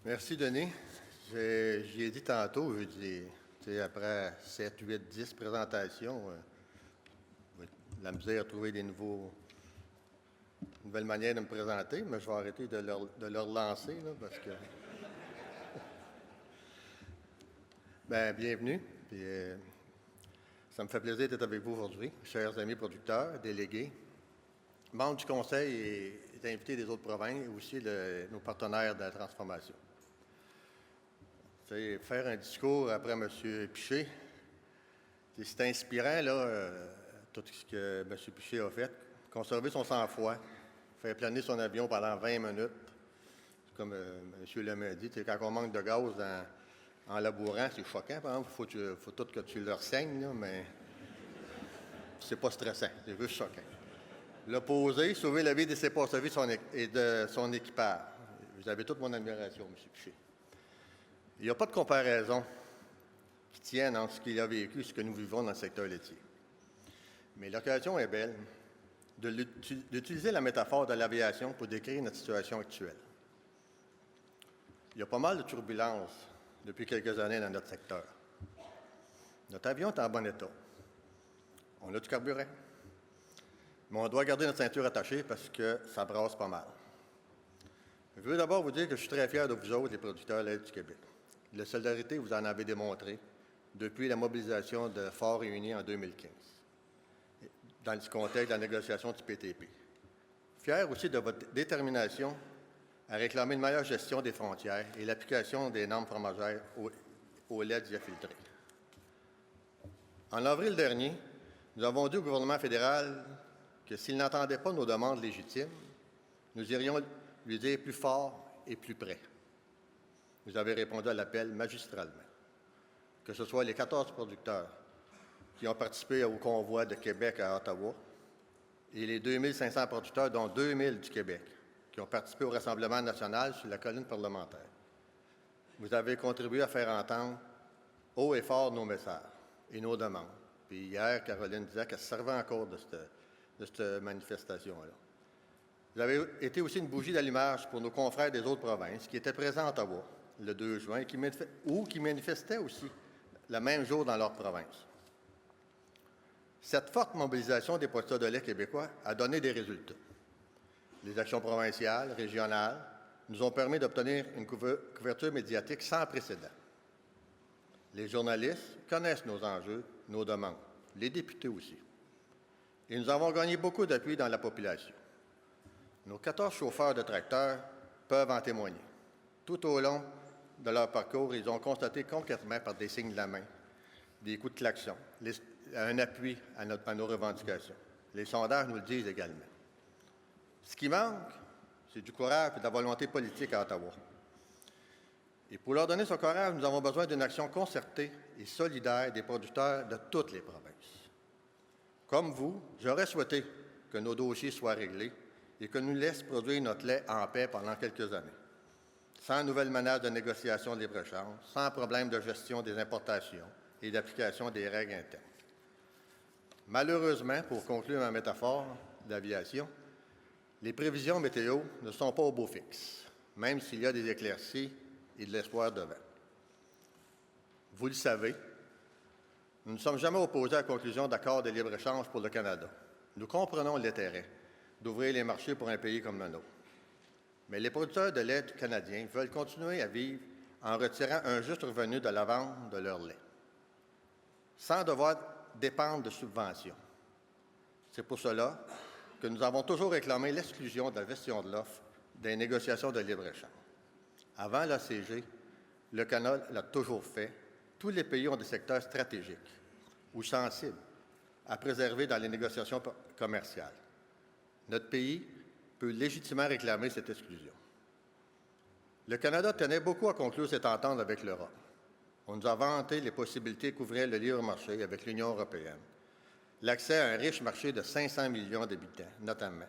Merci, Denis. J'y ai dit tantôt, je dis, tu sais, après 7, 8, 10 présentations, la misère à trouver des nouvelles manières de me présenter, mais je vais arrêter de leur lancer, là, parce que... Bien, bienvenue. Puis, ça me fait plaisir d'être avec vous aujourd'hui, chers amis producteurs, délégués, membres du conseil et invités des autres provinces, et aussi nos partenaires de la transformation. T'sais, faire un discours après M. Piché, c'est inspirant, là, tout ce que M. Piché a fait. Conserver son sang-froid, faire planer son avion pendant 20 minutes. Comme M. Lemay a dit, quand on manque de gaz en labourant, c'est choquant, par exemple. Il faut tout que tu leur saignes, là, mais c'est pas stressant, c'est juste choquant. L'opposé, sauver la vie de ses passagers et de son équipage. Vous avez toute mon admiration, M. Piché. Il n'y a pas de comparaison qui tienne entre ce qu'il a vécu et ce que nous vivons dans le secteur laitier. Mais l'occasion est belle d'utiliser la métaphore de l'aviation pour décrire notre situation actuelle. Il y a pas mal de turbulences depuis quelques années dans notre secteur. Notre avion est en bon état. On a du carburant. Mais on doit garder notre ceinture attachée parce que ça brasse pas mal. Je veux d'abord vous dire que je suis très fier de vous autres, les producteurs de lait du Québec. La solidarité, vous en avez démontré depuis la mobilisation de Fort-Réuni en 2015, dans le contexte de la négociation du PTP. Fier aussi de votre détermination à réclamer une meilleure gestion des frontières et l'application des normes fromagères au lait diafiltré. En avril dernier, nous avons dit au gouvernement fédéral que s'il n'entendait pas nos demandes légitimes, nous irions lui dire plus fort et plus près. Vous avez répondu à l'appel magistralement. Que ce soit les 14 producteurs qui ont participé au convoi de Québec à Ottawa et les 2500 producteurs, dont 2000 du Québec, qui ont participé au Rassemblement national sur la colline parlementaire. Vous avez contribué à faire entendre haut et fort nos messages et nos demandes. Puis hier, Caroline disait qu'elle se servait encore de cette manifestation-là. Vous avez été aussi une bougie d'allumage pour nos confrères des autres provinces qui étaient présents à Ottawa le 2 juin ou qui manifestaient aussi le même jour dans leur province. Cette forte mobilisation des producteurs de lait québécois a donné des résultats. Les actions provinciales, régionales, nous ont permis d'obtenir une couverture médiatique sans précédent. Les journalistes connaissent nos enjeux, nos demandes, les députés aussi. Et nous avons gagné beaucoup d'appui dans la population. Nos 14 chauffeurs de tracteurs peuvent en témoigner. Tout au long de leur parcours, ils ont constaté concrètement par des signes de la main, des coups de klaxon, un appui à nos revendications. Les sondages nous le disent également. Ce qui manque, c'est du courage et de la volonté politique à Ottawa. Et pour leur donner ce courage, nous avons besoin d'une action concertée et solidaire des producteurs de toutes les provinces. Comme vous, j'aurais souhaité que nos dossiers soient réglés et que nous laisse produire notre lait en paix pendant quelques années, sans nouvelles menaces de négociation de libre-échange, sans problème de gestion des importations et d'application des règles internes. Malheureusement, pour conclure ma métaphore d'aviation, les prévisions météo ne sont pas au beau fixe, même s'il y a des éclaircies et de l'espoir de vent. Vous le savez, nous ne sommes jamais opposés à la conclusion d'accords de libre-échange pour le Canada. Nous comprenons l'intérêt d'ouvrir les marchés pour un pays comme le nôtre. Mais les producteurs de lait canadiens veulent continuer à vivre en retirant un juste revenu de la vente de leur lait, sans devoir dépendre de subventions. C'est pour cela que nous avons toujours réclamé l'exclusion de la gestion de l'offre des négociations de libre-échange. Avant l'ACG, le Canada l'a toujours fait. Tous les pays ont des secteurs stratégiques ou sensibles à préserver dans les négociations commerciales. Notre pays peut légitimement réclamer cette exclusion. Le Canada tenait beaucoup à conclure cette entente avec l'Europe. On nous a vanté les possibilités qu'ouvrait le libre marché avec l'Union européenne, l'accès à un riche marché de 500 millions d'habitants, notamment.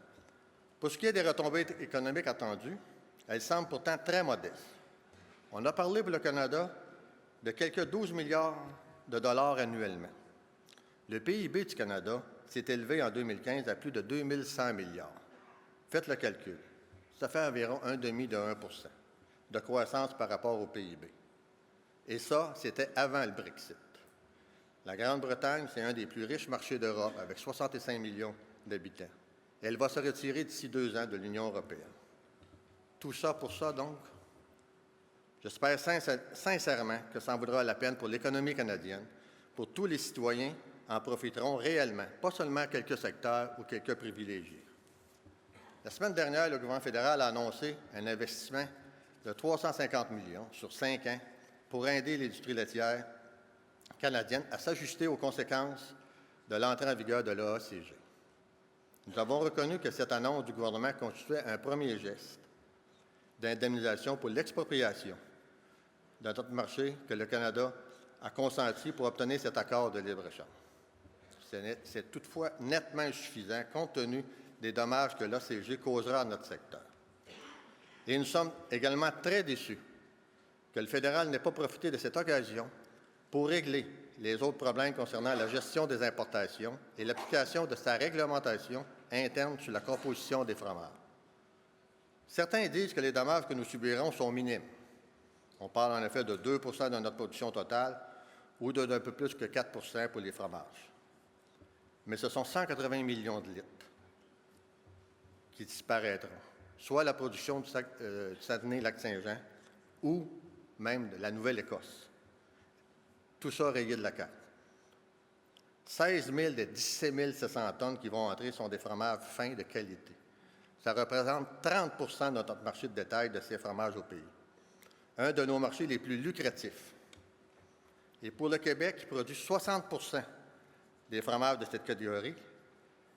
Pour ce qui est des retombées économiques attendues, elles semblent pourtant très modestes. On a parlé pour le Canada de quelques 12 milliards de dollars annuellement. Le PIB du Canada s'est élevé en 2015 à plus de 2100 milliards. Faites le calcul. Ça fait environ 0,5 de 1 %. de croissance par rapport au PIB. Et ça, c'était avant le Brexit. La Grande-Bretagne, c'est un des plus riches marchés d'Europe, avec 65 millions d'habitants. Elle va se retirer d'ici 2 ans de l'Union européenne. Tout ça pour ça, donc? J'espère sincèrement que ça en vaudra la peine pour l'économie canadienne, pour tous les citoyens en profiteront réellement, pas seulement quelques secteurs ou quelques privilégiés. La semaine dernière, le gouvernement fédéral a annoncé un investissement de 350 millions sur 5 ans pour aider l'industrie laitière canadienne à s'ajuster aux conséquences de l'entrée en vigueur de l'AACG. Nous avons reconnu que cette annonce du gouvernement constituait un premier geste d'indemnisation pour l'expropriation de notre marché que le Canada a consenti pour obtenir cet accord de libre-échange. C'est toutefois nettement insuffisant compte tenu des dommages que l'ACG causera à notre secteur. Et nous sommes également très déçus que le fédéral n'ait pas profité de cette occasion pour régler les autres problèmes concernant la gestion des importations et l'application de sa réglementation interne sur la composition des fromages. Certains disent que les dommages que nous subirons sont minimes. On parle en effet de 2 de notre production totale ou d'un peu plus que 4 pour les fromages. Mais ce sont 180 millions de litres qui disparaîtront, soit la production du Saguenay-Lac-Saint-Jean ou même de la Nouvelle-Écosse. Tout ça rayé de la carte. 16 000 des 17 700 tonnes qui vont entrer sont des fromages fins de qualité. Ça représente 30 de notre marché de détail de ces fromages au pays. Un de nos marchés les plus lucratifs. Et pour le Québec, qui produit 60 des fromages de cette catégorie,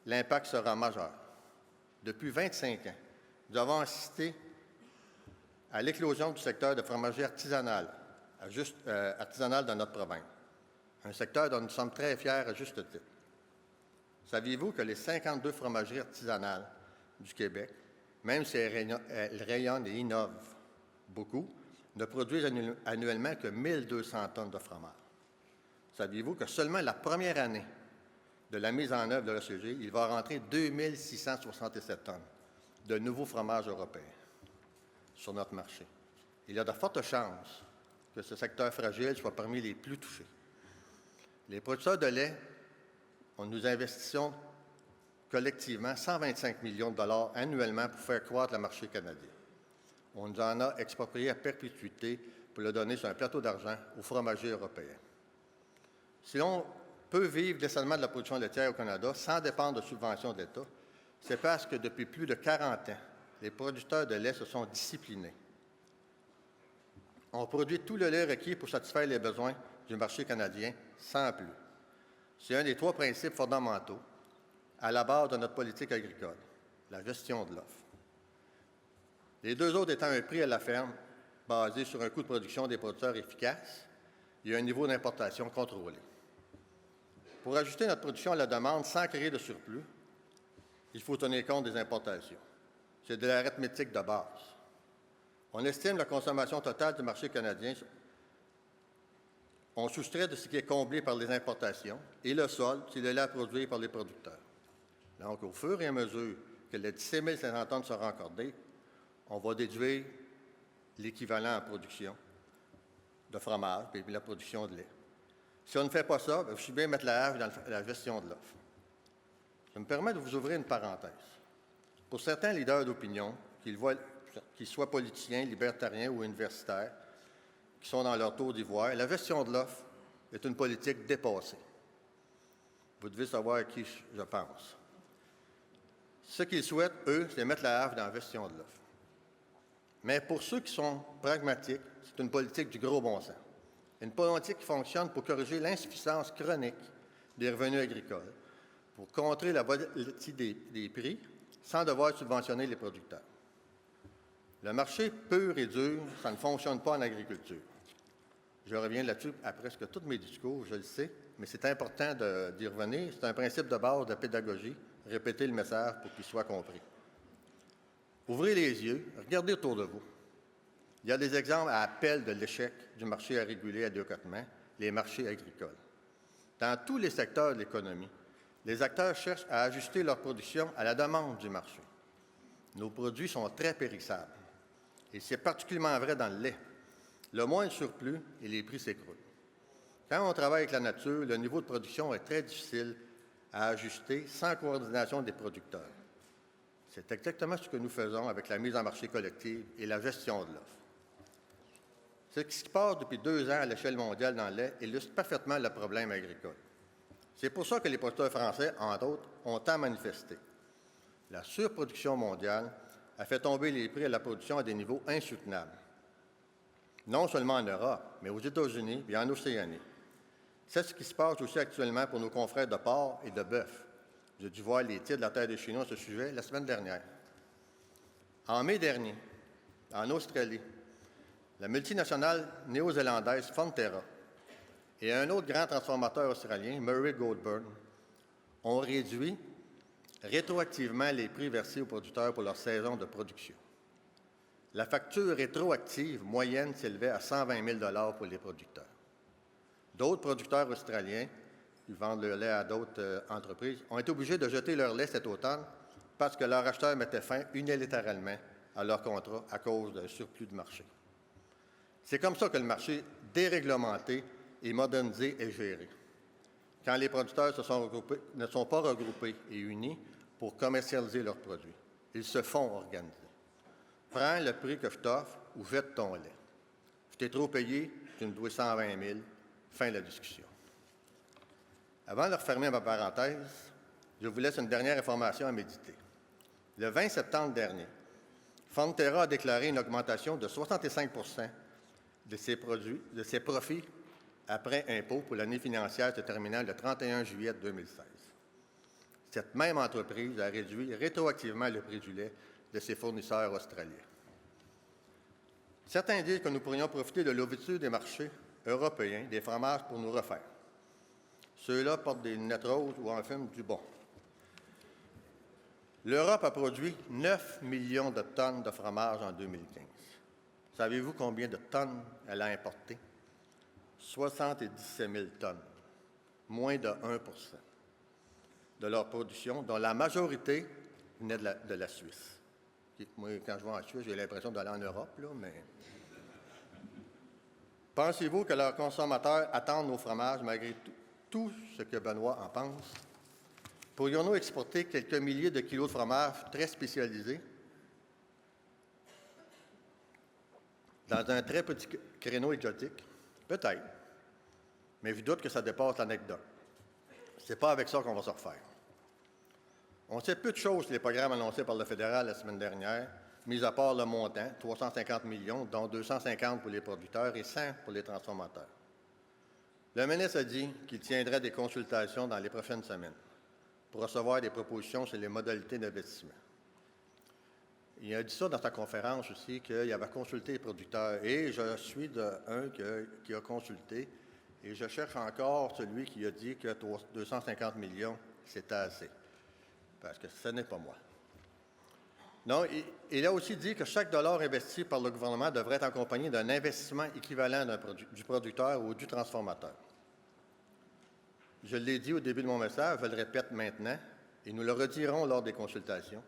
l'impact sera majeur. Depuis 25 ans, nous avons assisté à l'éclosion du secteur de fromagerie artisanale dans notre province, un secteur dont nous sommes très fiers à juste titre. Saviez-vous que les 52 fromageries artisanales du Québec, même si elles rayonnent et innovent beaucoup, ne produisent annuellement que 1 200 tonnes de fromage? Saviez-vous que seulement la première année de la mise en œuvre de l'ACG, il va rentrer 2 667 tonnes de nouveaux fromages européens sur notre marché? Il y a de fortes chances que ce secteur fragile soit parmi les plus touchés. Les producteurs de lait, nous investissons collectivement 125 millions de dollars annuellement pour faire croître le marché canadien. On nous en a exproprié à perpétuité pour le donner sur un plateau d'argent aux fromagers européens. Si l'on peut vivre décemment de la production laitière au Canada sans dépendre de subventions d'État, c'est parce que depuis plus de 40 ans, les producteurs de lait se sont disciplinés. On produit tout le lait requis pour satisfaire les besoins du marché canadien sans plus. C'est un des 3 principes fondamentaux à la base de notre politique agricole, la gestion de l'offre. Les 2 autres étant un prix à la ferme basé sur un coût de production des producteurs efficace et un niveau d'importation contrôlé. Pour ajuster notre production à la demande sans créer de surplus, il faut tenir compte des importations. C'est de l'arithmétique de base. On estime la consommation totale du marché canadien. On soustrait de ce qui est comblé par les importations et le solde, c'est le lait produit par les producteurs. Donc, au fur et à mesure que les 17 500 tonnes seront accordées, on va déduire l'équivalent en production de fromage et la production de lait. Si on ne fait pas ça, je suis bien mettre la hache dans la gestion de l'offre. Je me permets de vous ouvrir une parenthèse. Pour certains leaders d'opinion, qu'ils soient politiciens, libertariens ou universitaires, qui sont dans leur tour d'ivoire, la gestion de l'offre est une politique dépassée. Vous devez savoir à qui je pense. Ce qu'ils souhaitent, eux, c'est mettre la hache dans la gestion de l'offre. Mais pour ceux qui sont pragmatiques, c'est une politique du gros bon sens. Une politique qui fonctionne pour corriger l'insuffisance chronique des revenus agricoles, pour contrer la volatilité des prix sans devoir subventionner les producteurs. Le marché pur et dur, ça ne fonctionne pas en agriculture. Je reviens là-dessus à presque tous mes discours, je le sais, mais c'est important d'y revenir. C'est un principe de base de la pédagogie, répéter le message pour qu'il soit compris. Ouvrez les yeux, regardez autour de vous. Il y a des exemples à appel de l'échec du marché à réguler adéquatement, les marchés agricoles. Dans tous les secteurs de l'économie, les acteurs cherchent à ajuster leur production à la demande du marché. Nos produits sont très périssables. Et c'est particulièrement vrai dans le lait. Le moins de surplus et les prix s'écroulent. Quand on travaille avec la nature, le niveau de production est très difficile à ajuster sans coordination des producteurs. C'est exactement ce que nous faisons avec la mise en marché collective et la gestion de l'offre. Ce qui se passe depuis 2 ans à l'échelle mondiale dans le lait illustre parfaitement le problème agricole. C'est pour ça que les producteurs français, entre autres, ont tant manifesté. La surproduction mondiale a fait tomber les prix à la production à des niveaux insoutenables. Non seulement en Europe, mais aux États-Unis et en Océanie. C'est ce qui se passe aussi actuellement pour nos confrères de porc et de bœuf. J'ai dû voir les titres de la Terre des Chinois à ce sujet la semaine dernière. En mai dernier, en Australie, la multinationale néo-zélandaise Fonterra et un autre grand transformateur australien, Murray Goulburn, ont réduit rétroactivement les prix versés aux producteurs pour leur saison de production. La facture rétroactive moyenne s'élevait à 120 000 pour les producteurs. D'autres producteurs australiens qui vendent leur lait à d'autres entreprises ont été obligés de jeter leur lait cet automne parce que leurs acheteurs mettaient fin unilatéralement à leur contrat à cause d'un surplus de marché. C'est comme ça que le marché déréglementé et modernisé est géré. Quand les producteurs ne sont pas regroupés et unis pour commercialiser leurs produits, ils se font organiser. Prends le prix que je t'offre ou jette ton lait. Je t'ai trop payé, tu me dois 120 000. Fin de la discussion. Avant de refermer ma parenthèse, je vous laisse une dernière information à méditer. Le 20 septembre dernier, Fonterra a déclaré une augmentation de 65 de ses profits après impôt pour l'année financière se terminant le 31 juillet 2016. Cette même entreprise a réduit rétroactivement le prix du lait de ses fournisseurs australiens. Certains disent que nous pourrions profiter de l'ouverture des marchés européens des fromages pour nous refaire. Ceux-là portent des lunettes roses ou en fument du bon. L'Europe a produit 9 millions de tonnes de fromage en 2015. Savez-vous combien de tonnes elle a importé? 77 000 tonnes, moins de 1 de leur production, dont la majorité venait de la Suisse. Moi, quand je vais en Suisse, j'ai l'impression d'aller en Europe, là, mais... Pensez-vous que leurs consommateurs attendent nos fromages malgré tout ce que Benoît en pense? Pourrions-nous exporter quelques milliers de kilos de fromage très spécialisés dans un très petit créneau exotique? Peut-être, mais je doute que ça dépasse l'anecdote. Ce n'est pas avec ça qu'on va se refaire. On sait peu de choses sur les programmes annoncés par le fédéral la semaine dernière, mis à part le montant, 350 millions, dont 250 pour les producteurs et 100 pour les transformateurs. Le ministre a dit qu'il tiendrait des consultations dans les prochaines semaines pour recevoir des propositions sur les modalités d'investissement. Il a dit ça dans sa conférence aussi, qu'il avait consulté les producteurs. Et je suis un qui a consulté, et je cherche encore celui qui a dit que 250 millions, c'était assez. Parce que ce n'est pas moi. Non, il a aussi dit que chaque dollar investi par le gouvernement devrait être accompagné d'un investissement équivalent du producteur ou du transformateur. Je l'ai dit au début de mon message, je le répète maintenant, et nous le redirons lors des consultations.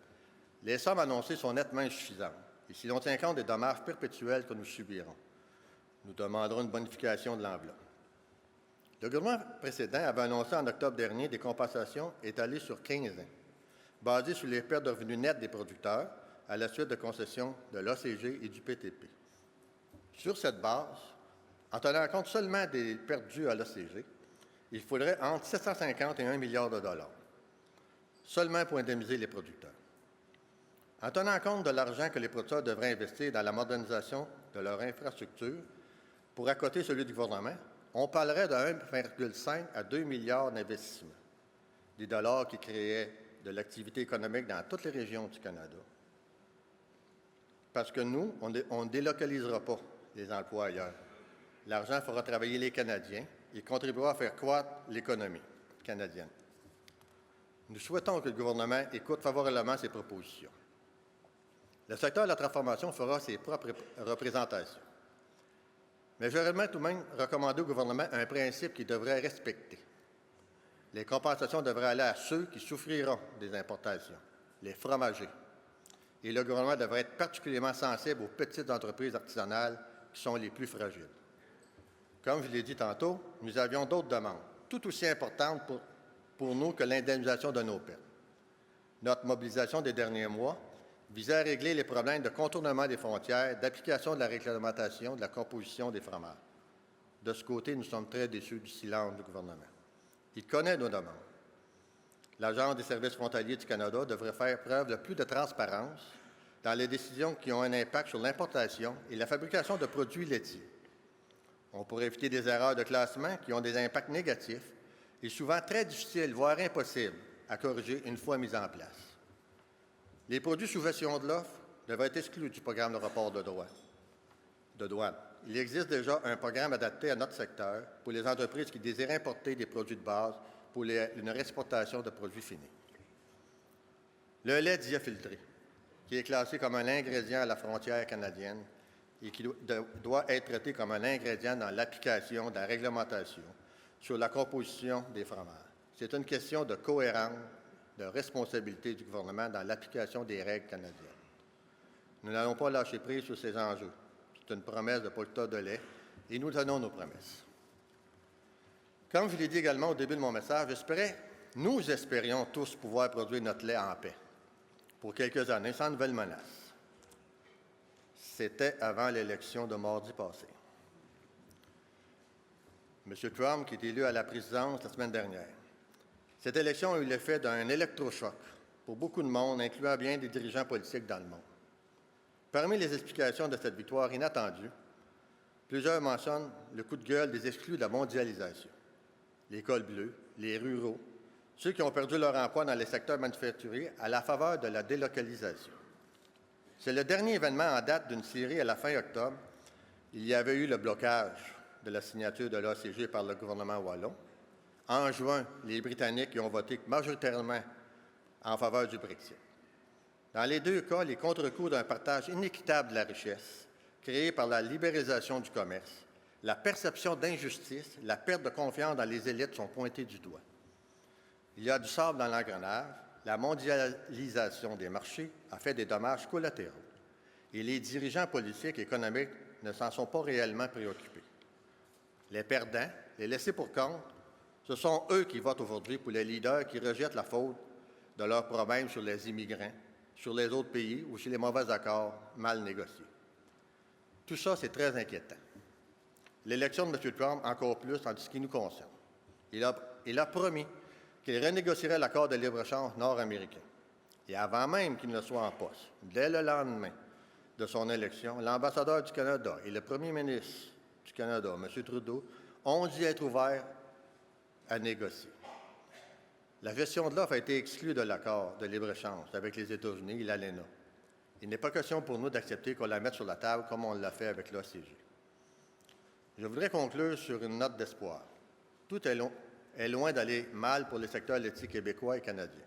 Les sommes annoncées sont nettement insuffisantes, et si l'on tient compte des dommages perpétuels que nous subirons, nous demanderons une bonification de l'enveloppe. Le gouvernement précédent avait annoncé en octobre dernier des compensations étalées sur 15 ans, basées sur les pertes de revenus nets des producteurs à la suite de concessions de l'ACG et du PTP. Sur cette base, en tenant compte seulement des pertes dues à l'ACG, il faudrait entre 750 et 1 milliard de dollars, seulement pour indemniser les producteurs. En tenant compte de l'argent que les producteurs devraient investir dans la modernisation de leur infrastructure pour accoter celui du gouvernement, on parlerait de 1,5 à 2 milliards d'investissements, des dollars qui créaient de l'activité économique dans toutes les régions du Canada. Parce que nous, on ne délocalisera pas les emplois ailleurs. L'argent fera travailler les Canadiens et contribuera à faire croître l'économie canadienne. Nous souhaitons que le gouvernement écoute favorablement ces propositions. Le secteur de la transformation fera ses propres représentations. Mais j'aimerais tout de même recommander au gouvernement un principe qu'il devrait respecter. Les compensations devraient aller à ceux qui souffriront des importations, les fromagers. et le gouvernement devrait être particulièrement sensible aux petites entreprises artisanales qui sont les plus fragiles. Comme je l'ai dit tantôt, nous avions d'autres demandes, tout aussi importantes pour nous que l'indemnisation de nos pertes. Notre mobilisation des derniers mois visait à régler les problèmes de contournement des frontières, d'application de la réglementation de la composition des fromages. De ce côté, nous sommes très déçus du silence du gouvernement. Il connaît nos demandes. L'Agence des services frontaliers du Canada devrait faire preuve de plus de transparence dans les décisions qui ont un impact sur l'importation et la fabrication de produits laitiers. On pourrait éviter des erreurs de classement qui ont des impacts négatifs et souvent très difficiles, voire impossibles, à corriger une fois mis en place. Les produits sous version de l'offre devraient être exclus du programme de report de douane. Il existe déjà un programme adapté à notre secteur pour les entreprises qui désirent importer des produits de base pour une réexportation de produits finis. Le lait diafiltré, qui est classé comme un ingrédient à la frontière canadienne et qui doit être traité comme un ingrédient dans l'application de la réglementation sur la composition des fromages. C'est une question de cohérence, de responsabilité du gouvernement dans l'application des règles canadiennes. Nous n'allons pas lâcher prise sur ces enjeux. C'est une promesse de quota de lait et nous tenons nos promesses. Comme je l'ai dit également au début de mon message, nous espérions tous pouvoir produire notre lait en paix pour quelques années sans nouvelles menaces. C'était avant l'élection de mardi passé. M. Trump, qui est élu à la présidence la semaine dernière. Cette élection a eu l'effet d'un électrochoc pour beaucoup de monde, incluant bien des dirigeants politiques dans le monde. Parmi les explications de cette victoire inattendue, plusieurs mentionnent le coup de gueule des exclus de la mondialisation. Les cols bleus, les ruraux, ceux qui ont perdu leur emploi dans les secteurs manufacturiers à la faveur de la délocalisation. C'est le dernier événement en date d'une série à la fin octobre. Il y avait eu le blocage de la signature de l'ACG par le gouvernement wallon. En juin, les Britanniques y ont voté majoritairement en faveur du Brexit. Dans les deux cas, les contre-coups d'un partage inéquitable de la richesse, créé par la libéralisation du commerce, la perception d'injustice, la perte de confiance dans les élites sont pointés du doigt. Il y a du sable dans l'engrenage, la mondialisation des marchés a fait des dommages collatéraux et les dirigeants politiques et économiques ne s'en sont pas réellement préoccupés. Les perdants, les laissés pour compte, ce sont eux qui votent aujourd'hui pour les leaders qui rejettent la faute de leurs problèmes sur les immigrants, sur les autres pays ou sur les mauvais accords mal négociés. Tout ça, c'est très inquiétant. L'élection de M. Trump, encore plus en ce qui nous concerne. Il a promis qu'il renégocierait l'accord de libre-échange nord-américain. Et avant même qu'il ne soit en poste, dès le lendemain de son élection, l'ambassadeur du Canada et le premier ministre du Canada, M. Trudeau, ont dit être ouverts à négocier. La gestion de l'offre a été exclue de l'accord de libre-échange avec les États-Unis et l'ALENA. Il n'est pas question pour nous d'accepter qu'on la mette sur la table comme on l'a fait avec l'ACG. Je voudrais conclure sur une note d'espoir. Tout est loin d'aller mal pour les secteurs laitiers québécois et canadiens,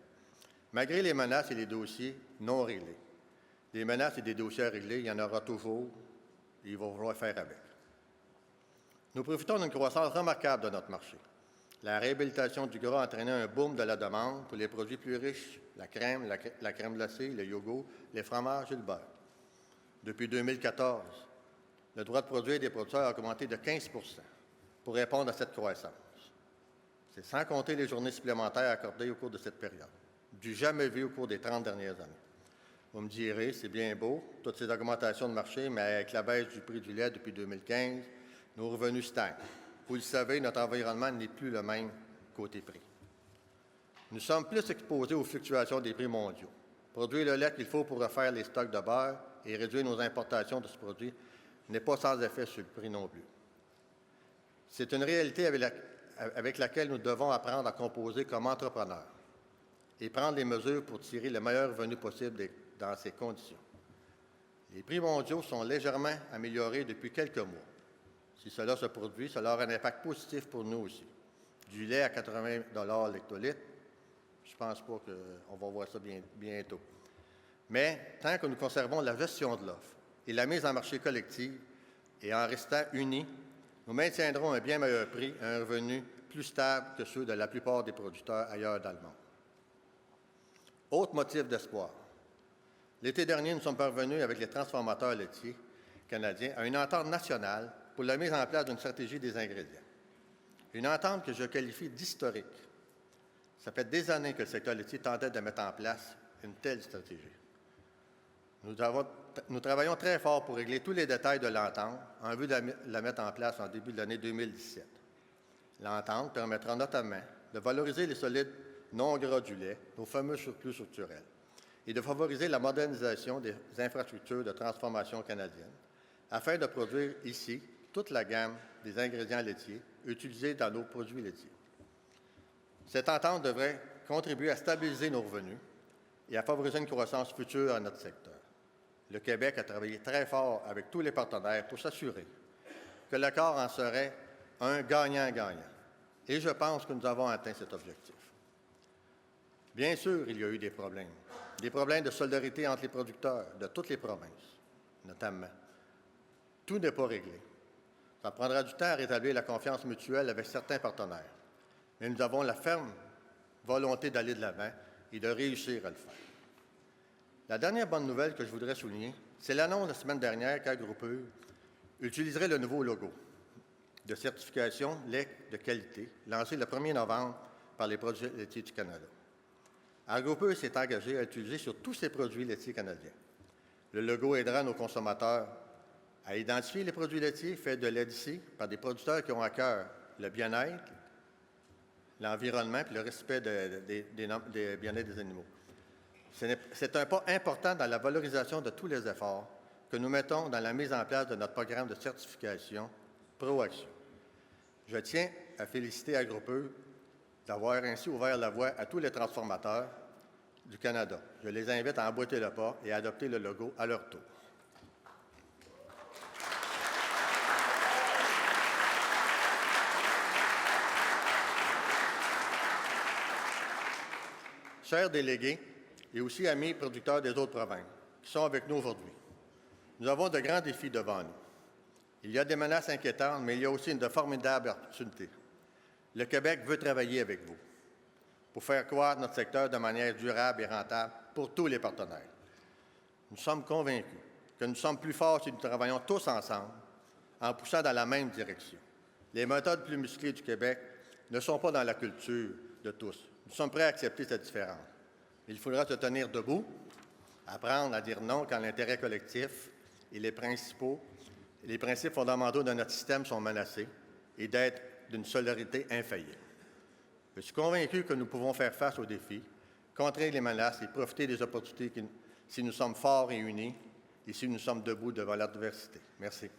malgré les menaces et les dossiers non réglés. Des menaces et des dossiers réglés, il y en aura toujours et il va falloir faire avec. Nous profitons d'une croissance remarquable de notre marché. La réhabilitation du gras a entraîné un boom de la demande pour les produits plus riches, la crème, la crème glacée, le yogourt, les fromages et le beurre. Depuis 2014, le droit de produire des producteurs a augmenté de 15 % pour répondre à cette croissance. C'est sans compter les journées supplémentaires accordées au cours de cette période, du jamais vu au cours des 30 dernières années. Vous me direz, c'est bien beau, toutes ces augmentations de marché, mais avec la baisse du prix du lait depuis 2015, nos revenus stagnent. Vous le savez, notre environnement n'est plus le même côté prix. Nous sommes plus exposés aux fluctuations des prix mondiaux. Produire le lait qu'il faut pour refaire les stocks de beurre et réduire nos importations de ce produit n'est pas sans effet sur le prix non plus. C'est une réalité avec laquelle nous devons apprendre à composer comme entrepreneurs et prendre les mesures pour tirer le meilleur revenu possible dans ces conditions. Les prix mondiaux sont légèrement améliorés depuis quelques mois. Si cela se produit, cela aura un impact positif pour nous aussi. Du lait à 80 $ l'hectolitre, je ne pense pas qu'on va voir ça bientôt. Mais tant que nous conservons la gestion de l'offre et la mise en marché collective, et en restant unis, nous maintiendrons un bien meilleur prix et un revenu plus stable que ceux de la plupart des producteurs ailleurs dans le monde. Autre motif d'espoir, L'été dernier, nous sommes parvenus avec les transformateurs laitiers canadiens à une entente nationale pour la mise en place d'une stratégie des ingrédients. Une entente que je qualifie d'historique. Ça fait des années que le secteur laitier tentait de mettre en place une telle stratégie. Nous travaillons très fort pour régler tous les détails de l'entente en vue de la mettre en place en début de l'année 2017. L'entente permettra notamment de valoriser les solides non gras du lait, nos fameux surplus structurels, et de favoriser la modernisation des infrastructures de transformation canadiennes afin de produire ici toute la gamme des ingrédients laitiers utilisés dans nos produits laitiers. Cette entente devrait contribuer à stabiliser nos revenus et à favoriser une croissance future à notre secteur. Le Québec a travaillé très fort avec tous les partenaires pour s'assurer que l'accord en serait un gagnant-gagnant. Et je pense que nous avons atteint cet objectif. Bien sûr, il y a eu des problèmes de solidarité entre les producteurs de toutes les provinces, notamment. Tout n'est pas réglé. Ça prendra du temps à rétablir la confiance mutuelle avec certains partenaires, mais nous avons la ferme volonté d'aller de l'avant et de réussir à le faire. La dernière bonne nouvelle que je voudrais souligner, c'est l'annonce la semaine dernière qu'Agropur utiliserait le nouveau logo de certification lait de qualité, lancé le 1er novembre par les produits laitiers du Canada. Agropur s'est engagé à l'utiliser sur tous ses produits laitiers canadiens. Le logo aidera nos consommateurs à identifier les produits laitiers faits de lait d'ici par des producteurs qui ont à cœur le bien-être, l'environnement et le respect des bien-être des animaux. C'est un pas important dans la valorisation de tous les efforts que nous mettons dans la mise en place de notre programme de certification ProAction. Je tiens à féliciter Agropur d'avoir ainsi ouvert la voie à tous les transformateurs du Canada. Je les invite à emboîter le pas et à adopter le logo à leur tour. Chers délégués et aussi amis producteurs des autres provinces qui sont avec nous aujourd'hui, nous avons de grands défis devant nous. Il y a des menaces inquiétantes, mais il y a aussi de formidables opportunités. Le Québec veut travailler avec vous pour faire croître notre secteur de manière durable et rentable pour tous les partenaires. Nous sommes convaincus que nous sommes plus forts si nous travaillons tous ensemble en poussant dans la même direction. Les méthodes plus musclées du Québec ne sont pas dans la culture de tous. Nous sommes prêts à accepter cette différence. Il faudra se tenir debout, apprendre à dire non quand l'intérêt collectif et les principes fondamentaux de notre système sont menacés et d'être d'une solidarité infaillible. Je suis convaincu que nous pouvons faire face aux défis, contrer les menaces et profiter des opportunités si nous sommes forts et unis et si nous sommes debout devant l'adversité. Merci.